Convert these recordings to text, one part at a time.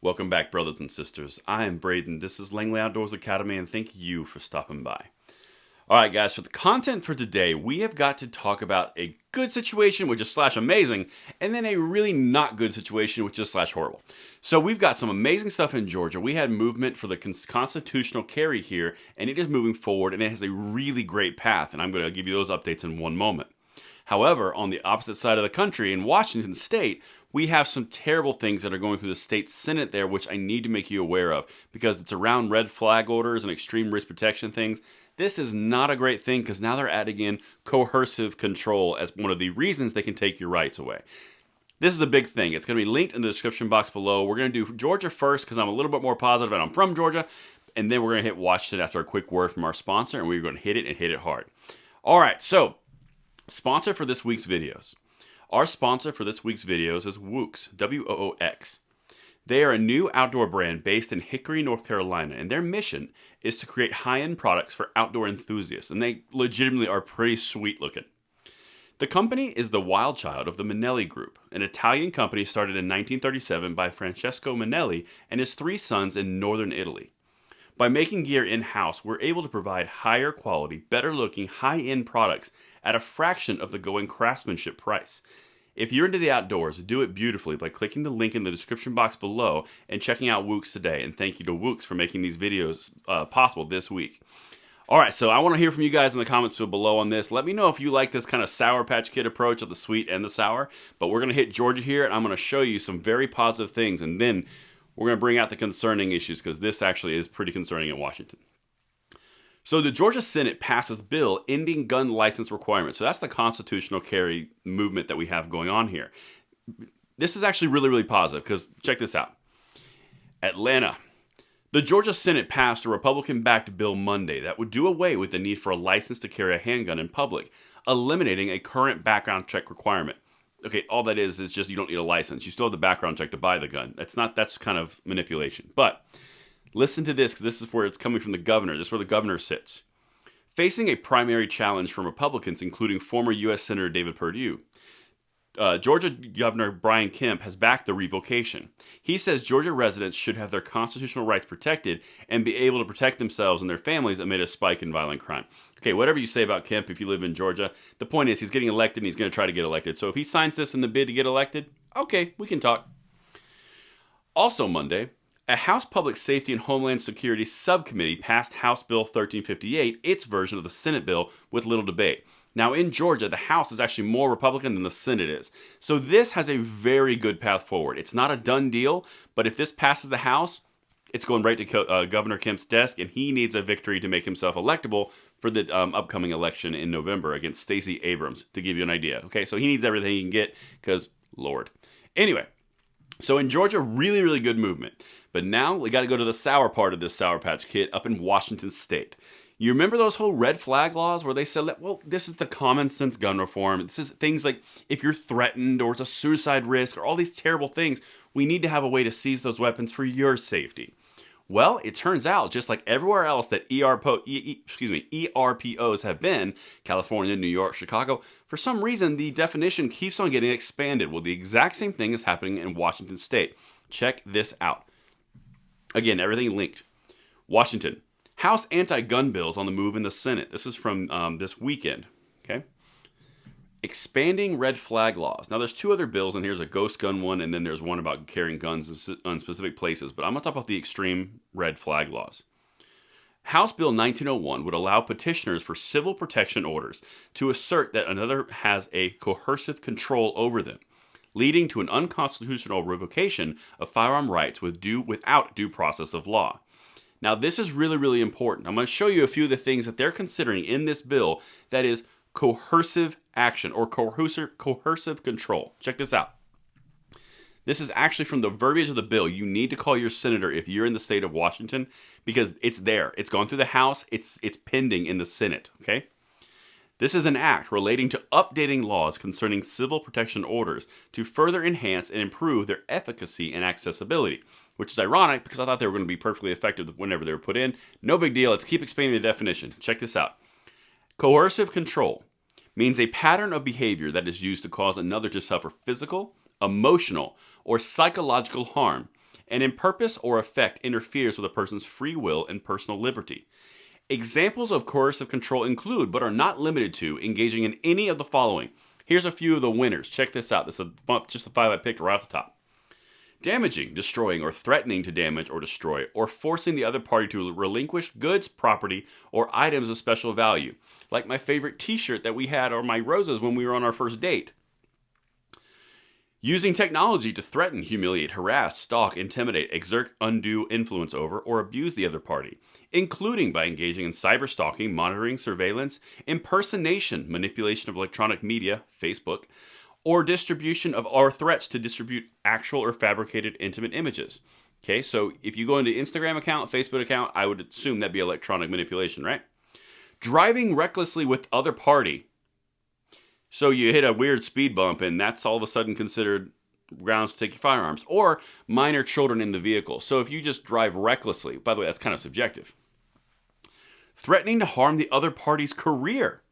Welcome back, brothers and sisters. I am Braden. This is Langley Outdoors Academy, and thank you for stopping by. All right, guys, for the content for today, we have got to talk about a good situation, which is slash amazing, and then a really not good situation, which is slash horrible. So we've got some amazing stuff in Georgia. We had movement for the constitutional carry here, and it is moving forward, and it has a really great path, and I'm going to give you those updates in one moment. However, on the opposite side of the country, in Washington State, we have some terrible things that are going through the state Senate there, which I need to make you aware of, because it's around red flag orders and extreme risk protection things. This is not a great thing, because now they're adding in coercive control as one of the reasons they can take your rights away. This is a big thing. It's going to be linked in the description box below. We're going to do Georgia first, because I'm a little bit more positive and I'm from Georgia, and then we're going to hit Washington after a quick word from our sponsor, and we're going to hit it and hit it hard. All right, so sponsor for this week's videos. Our sponsor for this week's videos is Woox, W-O-O-X. They are a new outdoor brand based in Hickory, North Carolina, and their mission is to create high-end products for outdoor enthusiasts, and they legitimately are pretty sweet looking. The company is the wild child of the Minelli Group, an Italian company started in 1937 by Francesco Minelli and his three sons in northern Italy. By making gear in-house, we're able to provide higher quality, better looking, high-end products at a fraction of the going craftsmanship price. If you're into the outdoors, do it beautifully by clicking the link in the description box below and checking out Woox today. And thank you to Woox for making these videos possible this week. Alright, so I want to hear from you guys in the comments below on this. Let me know if you like this kind of Sour Patch Kid approach of the sweet and the sour. But we're going to hit Georgia here, and I'm going to show you some very positive things. And then we're going to bring out the concerning issues, because this actually is pretty concerning in Washington. So the Georgia Senate passes bill ending gun license requirements. So that's the constitutional carry movement that we have going on here. This is actually really, really positive, because check this out. Atlanta. The Georgia Senate passed a Republican-backed bill Monday that would do away with the need for a license to carry a handgun in public, eliminating a current background check requirement. Okay, all that is just you don't need a license. You still have the background check to buy the gun. That's kind of manipulation. But listen to this, because this is where it's coming from the governor. This is where the governor sits. Facing a primary challenge from Republicans, including former U.S. Senator David Perdue, Georgia Governor Brian Kemp has backed the revocation. He says Georgia residents should have their constitutional rights protected and be able to protect themselves and their families amid a spike in violent crime. Okay, whatever you say about Kemp if you live in Georgia, the point is he's getting elected and he's going to try to get elected. So if he signs this in the bid to get elected, okay, we can talk. Also Monday, a House Public Safety and Homeland Security Subcommittee passed House Bill 1358, its version of the Senate bill, with little debate. Now, in Georgia, the House is actually more Republican than the Senate is. So this has a very good path forward. It's not a done deal, but if this passes the House, it's going right to Governor Kemp's desk, and he needs a victory to make himself electable for the upcoming election in November against Stacey Abrams, to give you an idea. Okay, so he needs everything he can get, because, Lord. Anyway, so in Georgia, really, really good movement. But now we got to go to the sour part of this Sour Patch Kid up in Washington State. You remember those whole red flag laws where they said, that, well, this is the common sense gun reform. This is things like if you're threatened or it's a suicide risk or all these terrible things, we need to have a way to seize those weapons for your safety. Well, it turns out, just like everywhere else that ERPOs have been, California, New York, Chicago, for some reason the definition keeps on getting expanded. Well, the exact same thing is happening in Washington State. Check this out. Again, everything linked. Washington. House anti-gun bills on the move in the Senate. This is from this weekend. Okay. Expanding red flag laws. Now, there's two other bills, and here's a ghost gun one, and then there's one about carrying guns in specific places. But I'm going to talk about the extreme red flag laws. House Bill 1901 would allow petitioners for civil protection orders to assert that another has a coercive control over them, leading to an unconstitutional revocation of firearm rights without due process of law. Now, this is really, really important. I'm going to show you a few of the things that they're considering in this bill that is coercive action or coercive control. Check this out. This is actually from the verbiage of the bill. You need to call your senator if you're in the state of Washington, because it's there. It's gone through the House. It's pending in the Senate, okay? This is an act relating to updating laws concerning civil protection orders to further enhance and improve their efficacy and accessibility, which is ironic because I thought they were going to be perfectly effective whenever they were put in. No big deal. Let's keep expanding the definition. Check this out. Coercive control means a pattern of behavior that is used to cause another to suffer physical, emotional, or psychological harm, and in purpose or effect interferes with a person's free will and personal liberty. Examples of coercive control include, but are not limited to, engaging in any of the following. Here's a few of the winners. Check this out. This is just the 5 I picked right off the top. Damaging, destroying, or threatening to damage or destroy, or forcing the other party to relinquish goods, property, or items of special value. Like my favorite t-shirt that we had, or my roses when we were on our first date. Using technology to threaten, humiliate, harass, stalk, intimidate, exert undue influence over, or abuse the other party, including by engaging in cyber stalking, monitoring, surveillance, impersonation, manipulation of electronic media, Facebook, or distribution of or threats to distribute actual or fabricated intimate images. Okay, so if you go into Instagram account, Facebook account, I would assume that'd be electronic manipulation, right? Driving recklessly with other party. So you hit a weird speed bump and that's all of a sudden considered grounds to take your firearms. Or minor children in the vehicle. So if you just drive recklessly, by the way, that's kind of subjective. Threatening to harm the other party's career.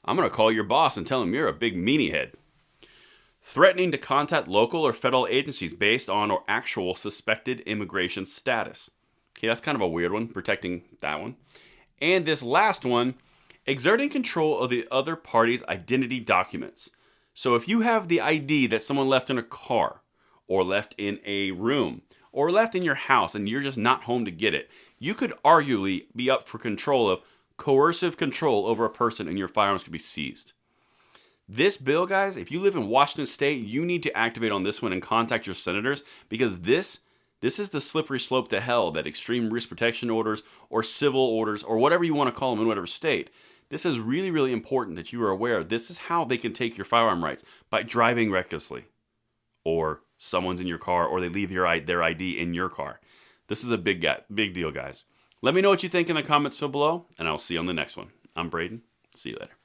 I'm going to call your boss and tell him you're a big meanie head. Threatening to contact local or federal agencies based on or actual suspected immigration status. Okay, that's kind of a weird one, protecting that one. And this last one, exerting control of the other party's identity documents. So if you have the ID that someone left in a car, or left in a room, or left in your house and you're just not home to get it, you could arguably be up for control of coercive control over a person and your firearms could be seized. This bill, guys, if you live in Washington State, you need to activate on this one and contact your senators because this is the slippery slope to hell that extreme risk protection orders or civil orders or whatever you want to call them in whatever state. This is really, really important that you are aware. This is how they can take your firearm rights, by driving recklessly or someone's in your car or they leave their ID in your car. This is a big deal, guys. Let me know what you think in the comments below, and I'll see you on the next one. I'm Braden. See you later.